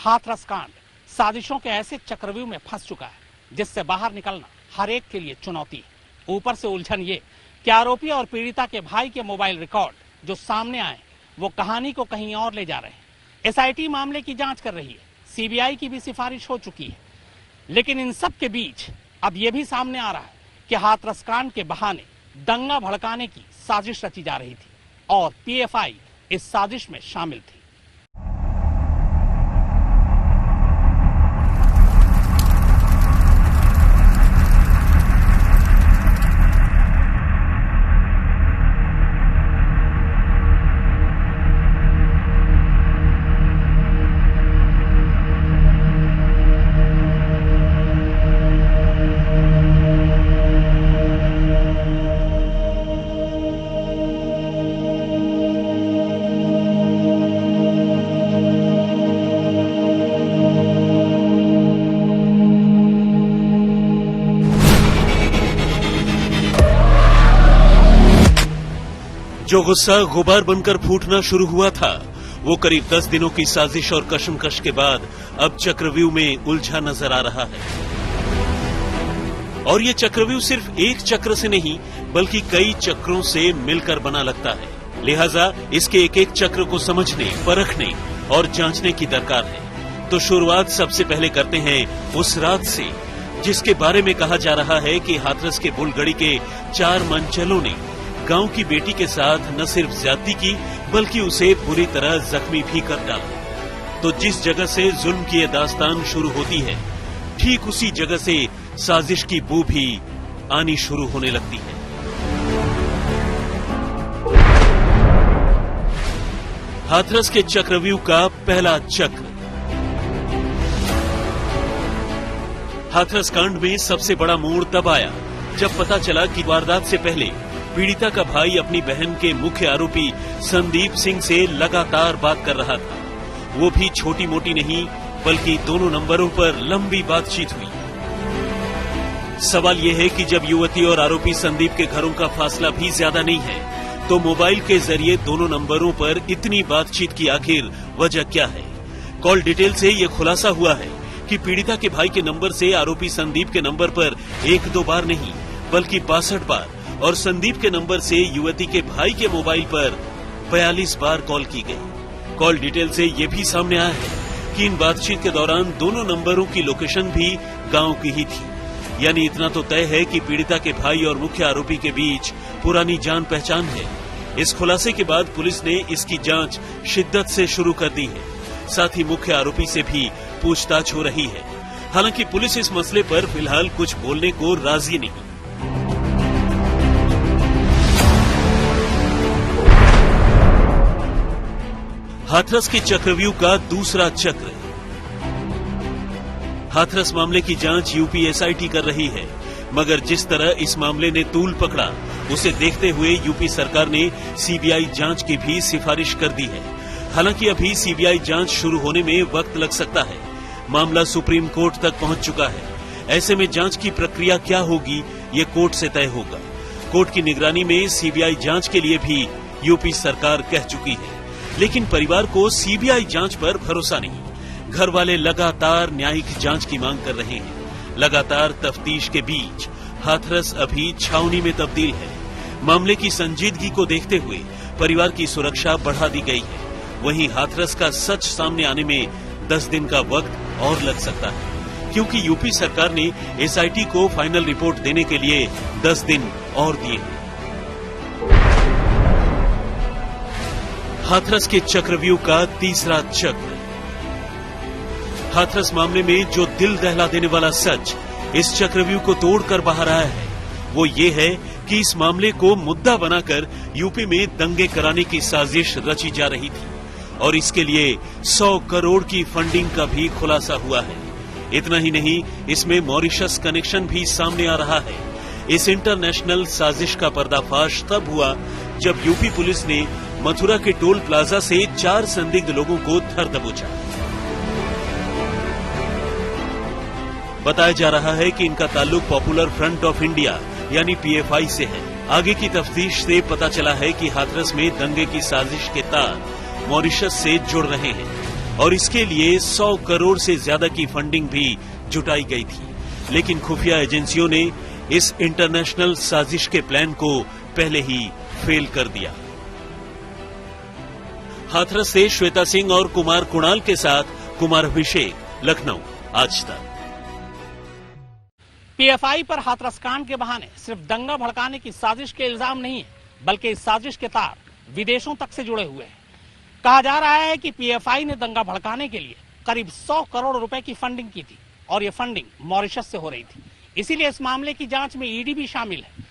हाथरस कांड साजिशों के ऐसे चक्रव्यूह में फंस चुका है जिससे बाहर निकलना हर एक के लिए चुनौती है। ऊपर से उलझन ये कि आरोपी और पीड़िता के भाई के मोबाइल रिकॉर्ड जो सामने आए वो कहानी को कहीं और ले जा रहे हैं। एसआईटी मामले की जांच कर रही है, सीबीआई की भी सिफारिश हो चुकी है, लेकिन इन सब के बीच अब ये भी सामने आ रहा है कि हाथरस कांड के बहाने दंगा भड़काने की साजिश रची जा रही थी और पीएफआई इस साजिश में शामिल थी। जो गुस्सा गुबार बनकर फूटना शुरू हुआ था वो करीब 10 दिनों की साजिश और कशमकश के बाद अब चक्रव्यूह में उलझा नजर आ रहा है। और ये चक्रव्यूह सिर्फ एक चक्र से नहीं बल्कि कई चक्रों से मिलकर बना लगता है। लिहाजा इसके एक एक चक्र को समझने, परखने और जांचने की दरकार है। तो शुरुआत सबसे पहले करते हैं उस रात से जिसके बारे में कहा जा रहा है कि हाथरस के बुलगड़ी के 4 मनचलों ने गांव की बेटी के साथ न सिर्फ ज्यादती की बल्कि उसे बुरी तरह जख्मी भी कर डाला। तो जिस जगह से जुल्म की ये दास्तान शुरू होती है ठीक उसी जगह से साजिश की बू भी आनी शुरू होने लगती है। हाथरस के चक्रव्यूह का पहला चक्र। हाथरस कांड में सबसे बड़ा मोड़ तब आया जब पता चला कि वारदात से पहले पीड़िता का भाई अपनी बहन के मुख्य आरोपी संदीप सिंह से लगातार बात कर रहा था। वो भी छोटी मोटी नहीं बल्कि दोनों नंबरों पर लंबी बातचीत हुई। सवाल ये है कि जब युवती और आरोपी संदीप के घरों का फासला भी ज्यादा नहीं है तो मोबाइल के जरिए दोनों नंबरों पर इतनी बातचीत की आखिर वजह क्या है। कॉल डिटेल से ये खुलासा हुआ है कि पीड़िता के भाई के नंबर से आरोपी संदीप के नंबर पर 1-2 बार नहीं बल्कि 62 बार और संदीप के नंबर से युवती के भाई के मोबाइल पर 42 बार कॉल की गई। कॉल डिटेल से ये भी सामने आया है कि इन बातचीत के दौरान दोनों नंबरों की लोकेशन भी गांव की ही थी। यानी इतना तो तय है कि पीड़िता के भाई और मुख्य आरोपी के बीच पुरानी जान पहचान है। इस खुलासे के बाद पुलिस ने इसकी जांच शिद्दत से शुरू कर दी है। साथ ही मुख्य आरोपी से भी पूछताछ हो रही है। हालांकि पुलिस इस मसले पर फिलहाल कुछ बोलने को राजी नहीं। हाथरस के चक्रव्यूह का दूसरा चक्र। हाथरस मामले की जांच यूपी एसआईटी कर रही है, मगर जिस तरह इस मामले ने तूल पकड़ा उसे देखते हुए यूपी सरकार ने सीबीआई जांच की भी सिफारिश कर दी है। हालांकि अभी सीबीआई जांच शुरू होने में वक्त लग सकता है। मामला सुप्रीम कोर्ट तक पहुंच चुका है। ऐसे में जांच की प्रक्रिया क्या होगी ये कोर्ट से तय होगा। कोर्ट की निगरानी में सीबीआई जांच के लिए भी यूपी सरकार कह चुकी है, लेकिन परिवार को सीबीआई जांच पर भरोसा नहीं। घर वाले लगातार न्यायिक जांच की मांग कर रहे हैं। लगातार तफ्तीश के बीच हाथरस अभी छावनी में तब्दील है। मामले की संजीदगी को देखते हुए परिवार की सुरक्षा बढ़ा दी गई है। वहीं हाथरस का सच सामने आने में 10 दिन का वक्त और लग सकता है, क्योंकि यूपी सरकार ने एसआईटी को फाइनल रिपोर्ट देने के लिए 10 दिन और दिए हैं। हाथरस के चक्रव्यूह का तीसरा चक्र। हाथरस मामले में जो दिल दहला देने वाला सच इस चक्रव्यूह को तोड़कर बाहर आया है वो ये है कि इस मामले को मुद्दा बनाकर यूपी में दंगे कराने की साजिश रची जा रही थी और इसके लिए 100 करोड़ की फंडिंग का भी खुलासा हुआ है। इतना ही नहीं, इसमें मॉरिशस कनेक्शन भी सामने आ रहा है। इस इंटरनेशनल साजिश का पर्दाफाश तब हुआ जब यूपी पुलिस ने मथुरा के टोल प्लाजा से 4 संदिग्ध लोगों को धर दबोचा। बताया जा रहा है कि इनका ताल्लुक पॉपुलर फ्रंट ऑफ इंडिया यानी पीएफआई से है। आगे की तफ्तीश से पता चला है कि हाथरस में दंगे की साजिश के तार मॉरिशस से जुड़ रहे हैं। और इसके लिए 100 करोड़ से ज्यादा की फंडिंग भी जुटाई गई थी। लेकिन खुफिया एजेंसियों ने इस इंटरनेशनल साजिश के प्लान को पहले ही फेल कर दिया। हाथरस से श्वेता सिंह और कुमार कुणाल के साथ कुमार अभिषेक, लखनऊ, आज तक। पीएफआई पर हाथरस कांड के बहाने सिर्फ दंगा भड़काने की साजिश के इल्जाम नहीं है, बल्कि इस साजिश के तार विदेशों तक से जुड़े हुए हैं। कहा जा रहा है कि पीएफआई ने दंगा भड़काने के लिए करीब 100 करोड़ रुपए की फंडिंग की थी और ये फंडिंग मॉरिशस से हो रही थी। इसीलिए इस मामले की जांच में ईडी भी शामिल है।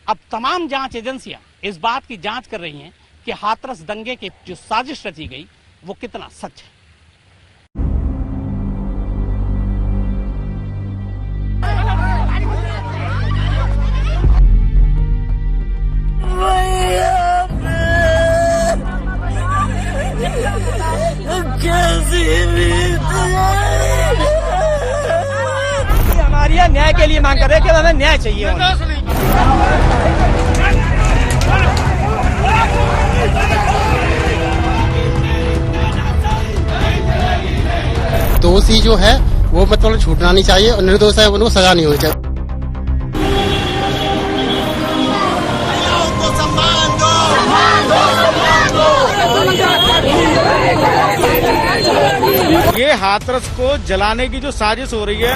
अब तमाम जांच एजेंसियां इस बात की जांच कर रही हैं कि हाथरस दंगे की जो साजिश रची गई वो कितना सच है। हमारी न्याय के लिए मांग कर रहे हैं कि हमें न्याय चाहिए। दोषी जो है वो मतलब छूटना नहीं चाहिए और निर्दोष है उनको सजा नहीं होनी चाहिए। ये हाथरस को जलाने की जो साजिश हो रही है,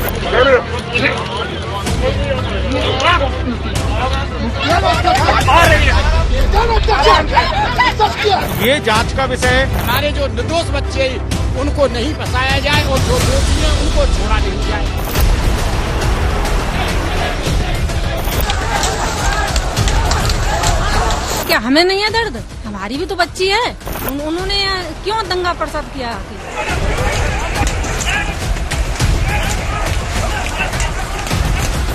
ये जांच का विषय है। हमारे जो निर्दोष बच्चे उनको नहीं फंसाया जाए और जो दोषी हैं उनको छोड़ा नहीं जाए। क्या हमें नहीं है दर्द? हमारी भी तो बच्ची है। उन्होंने क्यों दंगा प्रसाद किया?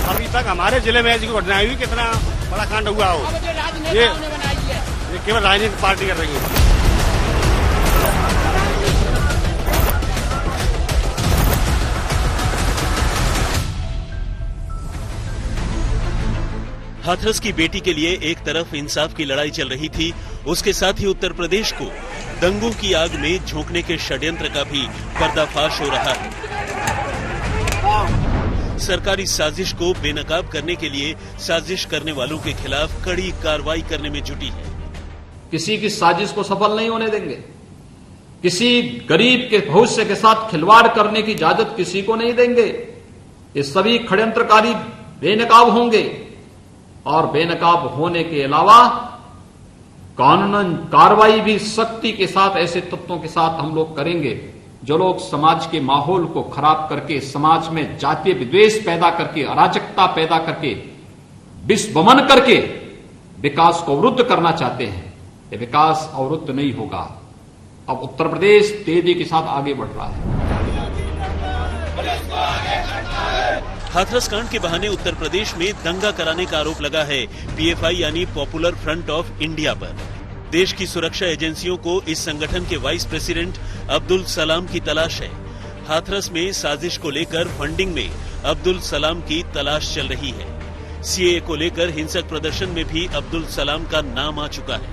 अभी तक हमारे जिले में ऐसी घटना हुई, कितना बड़ा कांड हुआ हो, ये केवल राजनीतिक पार्टी कर रही है। हाथरस की बेटी के लिए एक तरफ इंसाफ की लड़ाई चल रही थी, उसके साथ ही उत्तर प्रदेश को दंगों की आग में झोंकने के षड्यंत्र का भी पर्दाफाश हो रहा है। सरकारी साजिश को बेनकाब करने के लिए साजिश करने वालों के खिलाफ कड़ी कार्रवाई करने में जुटी है। किसी की साजिश को सफल नहीं होने देंगे। किसी गरीब के भविष्य के साथ खिलवाड़ करने की इजाजत किसी को नहीं देंगे। ये सभी षड्यंत्रकारी बेनकाब होंगे और बेनकाब होने के अलावा कानूनन कार्रवाई भी सख्ती के साथ ऐसे तत्वों के साथ हम लोग करेंगे जो लोग समाज के माहौल को खराब करके, समाज में जातीय विद्वेष पैदा करके, अराजकता पैदा करके, विस्वमन करके विकास को अवरुद्ध करना चाहते हैं। ये विकास अवरुद्ध नहीं होगा। अब उत्तर प्रदेश तेजी के साथ आगे बढ़ रहा है। हाथरस कांड के बहाने उत्तर प्रदेश में दंगा कराने का आरोप लगा है पीएफआई यानी पॉपुलर फ्रंट ऑफ इंडिया पर। देश की सुरक्षा एजेंसियों को इस संगठन के वाइस प्रेसिडेंट अब्दुल सलाम की तलाश है। हाथरस में साजिश को लेकर फंडिंग में अब्दुल सलाम की तलाश चल रही है। सीएए को लेकर हिंसक प्रदर्शन में भी अब्दुल सलाम का नाम आ चुका है।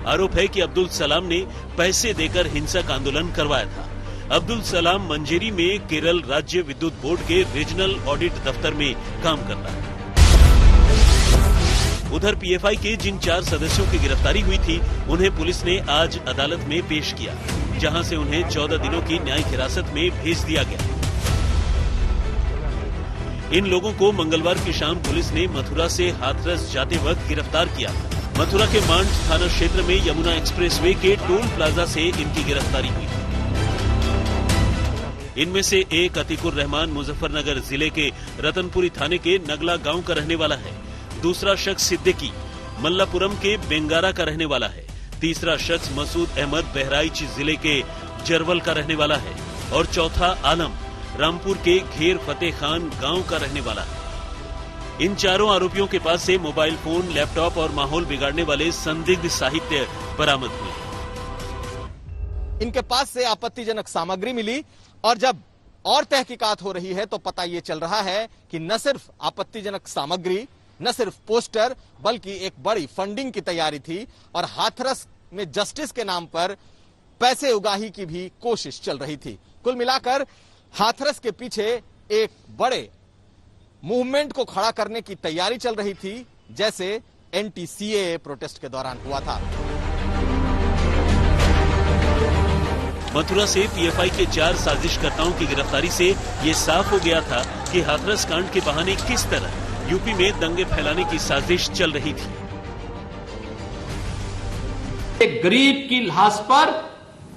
आरोप है कि अब्दुल सलाम ने पैसे देकर हिंसक आंदोलन करवाया था। अब्दुल सलाम मंजेरी में केरल राज्य विद्युत बोर्ड के रीजनल ऑडिट दफ्तर में काम करता है। उधर पीएफआई के जिन 4 सदस्यों की गिरफ्तारी हुई थी, उन्हें पुलिस ने आज अदालत में पेश किया, जहां से उन्हें 14 दिनों की न्यायिक हिरासत में भेज दिया गया। इन लोगों को मंगलवार की शाम पुलिस ने मथुरा से हाथरस जाते वक्त गिरफ्तार किया। मथुरा के मांड थाना क्षेत्र में यमुना एक्सप्रेसवे के टोल प्लाजा से इनकी गिरफ्तारी हुई। इनमें से एक अतीकुर रहमान मुजफ्फरनगर जिले के रतनपुरी थाने के नगला गांव का रहने वाला है। दूसरा शख्स सिद्दीकी मल्लापुरम के बेंगारा का रहने वाला है। तीसरा शख्स मसूद अहमद बहराइच जिले के जरवल का रहने वाला है और चौथा आलम रामपुर के घेर फतेह खान गांव का रहने वाला है। इन चारों आरोपियों के पास से मोबाइल फोन, लैपटॉप और माहौल बिगाड़ने वाले संदिग्ध साहित्य बरामद हुए। इनके पास से आपत्तिजनक सामग्री मिली और जब और तहकीकात हो रही है तो पता ये चल रहा है कि न सिर्फ आपत्तिजनक सामग्री, न सिर्फ पोस्टर, बल्कि एक बड़ी फंडिंग की तैयारी थी और हाथरस में जस्टिस के नाम पर पैसे उगाही की भी कोशिश चल रही थी। कुल मिलाकर हाथरस के पीछे एक बड़े मूवमेंट को खड़ा करने की तैयारी चल रही थी, जैसे एंटी-सीएए प्रोटेस्ट के दौरान हुआ था। मथुरा से पीएफआई के 4 साजिशकर्ताओं की गिरफ्तारी से ये साफ हो गया था कि हाथरस कांड के बहाने किस तरह यूपी में दंगे फैलाने की साजिश चल रही थी। एक गरीब की लाश पर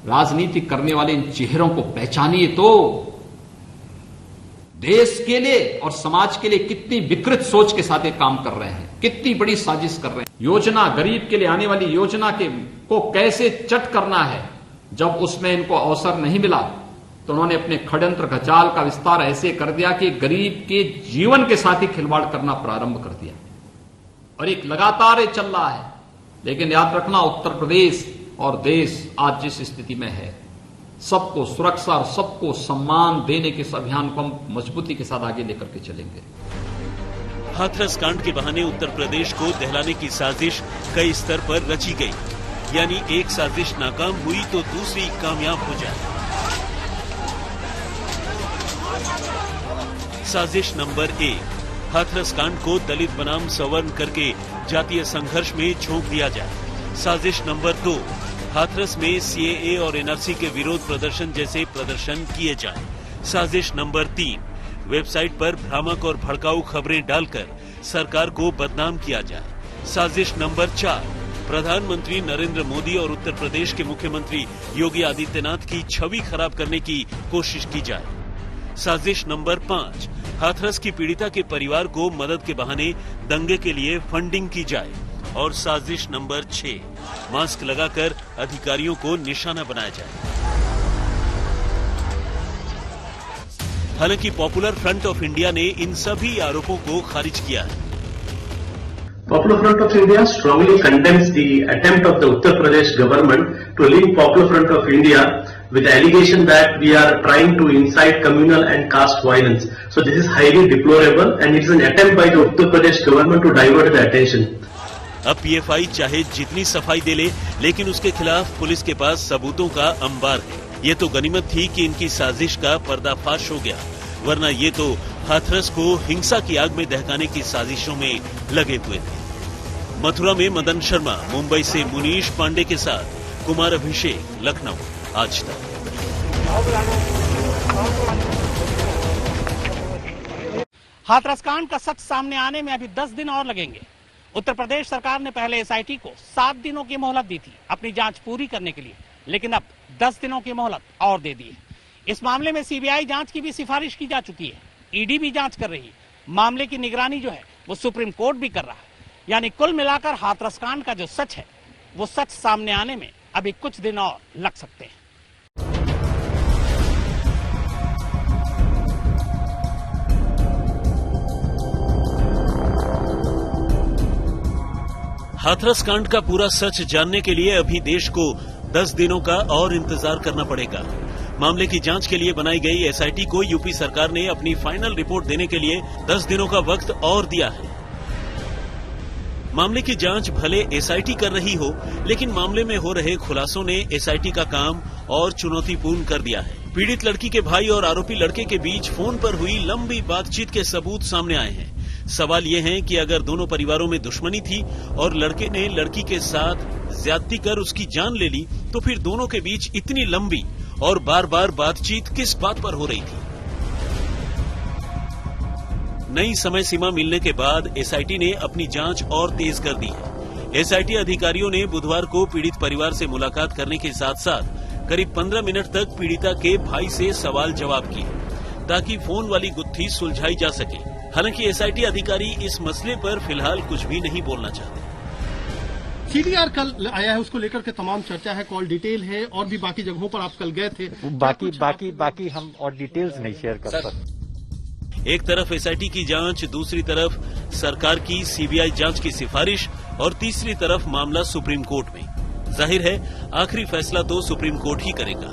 राजनीति करने वाले इन चेहरों को पहचानिए तो देश के लिए और समाज के लिए कितनी विकृत सोच के साथ ये काम कर रहे हैं, कितनी बड़ी साजिश कर रहे हैं। योजना, गरीब के लिए आने वाली योजना को कैसे चट करना है, जब उसमें इनको अवसर नहीं मिला तो उन्होंने अपने षड्यंत्र का जाल का विस्तार ऐसे कर दिया कि गरीब के जीवन के साथ ही खिलवाड़ करना प्रारंभ कर दिया, और एक लगातार ये चल रहा है। लेकिन याद रखना, उत्तर प्रदेश और देश आज जिस स्थिति में है, सबको सुरक्षा और सबको सम्मान देने के इस अभियान को हम मजबूती के साथ आगे लेकर के चलेंगे। हाथरस कांड के बहाने उत्तर प्रदेश को दहलाने की साजिश कई स्तर पर रची गई, यानी एक साजिश नाकाम हुई तो दूसरी कामयाब हो जाए। साजिश नंबर 1, हाथरस कांड को दलित बनाम सवर्ण करके जातीय संघर्ष में झोंक दिया जाए। साजिश नंबर 2, हाथरस में सीएए और एनआरसी के विरोध प्रदर्शन जैसे प्रदर्शन किए जाएं। साजिश नंबर 3, वेबसाइट पर भ्रामक और भड़काऊ खबरें डालकर सरकार को बदनाम किया जाए। साजिश नंबर 4, प्रधानमंत्री नरेंद्र मोदी और उत्तर प्रदेश के मुख्यमंत्री योगी आदित्यनाथ की छवि खराब करने की कोशिश की जाए। साजिश नंबर 5, हाथरस की पीड़िता के परिवार को मदद के बहाने दंगे के लिए फंडिंग की जाए। और साजिश नंबर 6, मास्क लगाकर अधिकारियों को निशाना बनाया जाए। हालांकि पॉपुलर फ्रंट ऑफ इंडिया ने इन सभी आरोपों को खारिज किया है। Popular Front of India strongly condemns the attempt of the Uttar Pradesh government to link Popular Front of India with the allegation that we are trying to incite communal and caste violence. So this is highly deplorable and it is an attempt by the Uttar Pradesh government to divert the attention. अब PFI चाहे जितनी सफाई दे ले, लेकिन उसके खिलाफ police के पास सबूतों का अंबार है। ये तो गनीमत थी कि इनकी साजिश का पर्दाफाश हो गया, वरना ये तो हाथरस को हिंसा की आग में दहकाने की साजिशों में लगे हुए थे। मथुरा में मदन शर्मा, मुंबई से मुनीश पांडे के साथ कुमार अभिषेक, लखनऊ, आज तक। हाथरस कांड का सच सामने आने में अभी 10 दिन और लगेंगे। उत्तर प्रदेश सरकार ने पहले एसआईटी को 7 दिनों की मोहलत दी थी अपनी जांच पूरी करने के लिए, लेकिन अब 10 दिनों की मोहलत और दे दी है। इस मामले में सीबीआई जांच की भी सिफारिश की जा चुकी है, ईडी भी जांच कर रही है। मामले की निगरानी जो है वो सुप्रीम कोर्ट भी कर रहा है। यानी कुल मिलाकर हाथरस कांड का जो सच है वो सच सामने आने में अभी कुछ दिन और लग सकते हैं। हाथरस कांड का पूरा सच जानने के लिए अभी देश को 10 दिनों का और इंतजार करना पड़ेगा। मामले की जांच के लिए बनाई गई एसआईटी को यूपी सरकार ने अपनी फाइनल रिपोर्ट देने के लिए 10 दिनों का वक्त और दिया है। मामले की जांच भले एसआईटी कर रही हो, लेकिन मामले में हो रहे खुलासों ने एसआईटी का काम और चुनौतीपूर्ण कर दिया है। पीड़ित लड़की के भाई और आरोपी लड़के के बीच फोन पर हुई लंबी बातचीत के सबूत सामने आए हैं। सवाल ये है कि अगर दोनों परिवारों में दुश्मनी थी और लड़के ने लड़की के साथ ज्यादती कर उसकी जान ले ली, तो फिर दोनों के बीच इतनी लंबी और बार बार बातचीत किस बात पर हो रही थी? नई समय सीमा मिलने के बाद एसआईटी ने अपनी जांच और तेज कर दी है। एसआईटी अधिकारियों ने बुधवार को पीड़ित परिवार से मुलाकात करने के साथ साथ करीब 15 मिनट तक पीड़िता के भाई से सवाल जवाब किए, ताकि फोन वाली गुत्थी सुलझाई जा सके। हालांकि एसआईटी अधिकारी इस मसले पर फिलहाल कुछ भी नहीं बोलना चाहते। सीडीआर कल आया है, उसको लेकर के तमाम चर्चा है, कॉल डिटेल है, और भी बाकी जगहों पर आप कल गए थे। बाकी हम और डिटेल्स नहीं शेयर कर सकते। एक तरफ एसआईटी की जांच, दूसरी तरफ सरकार की सीबीआई जांच की सिफारिश और तीसरी तरफ मामला सुप्रीम कोर्ट में। जाहिर है आखिरी फैसला तो सुप्रीम कोर्ट ही करेगा।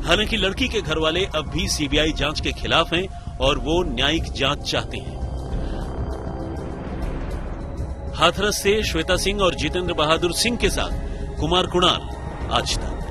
हालांकि लड़की के घर वाले अब भी सीबीआई जांच के खिलाफ हैं और वो न्यायिक जांच चाहते हैं। हाथरस से श्वेता सिंह और जितेंद्र बहादुर सिंह के साथ कुमार कुणाल, आज तक।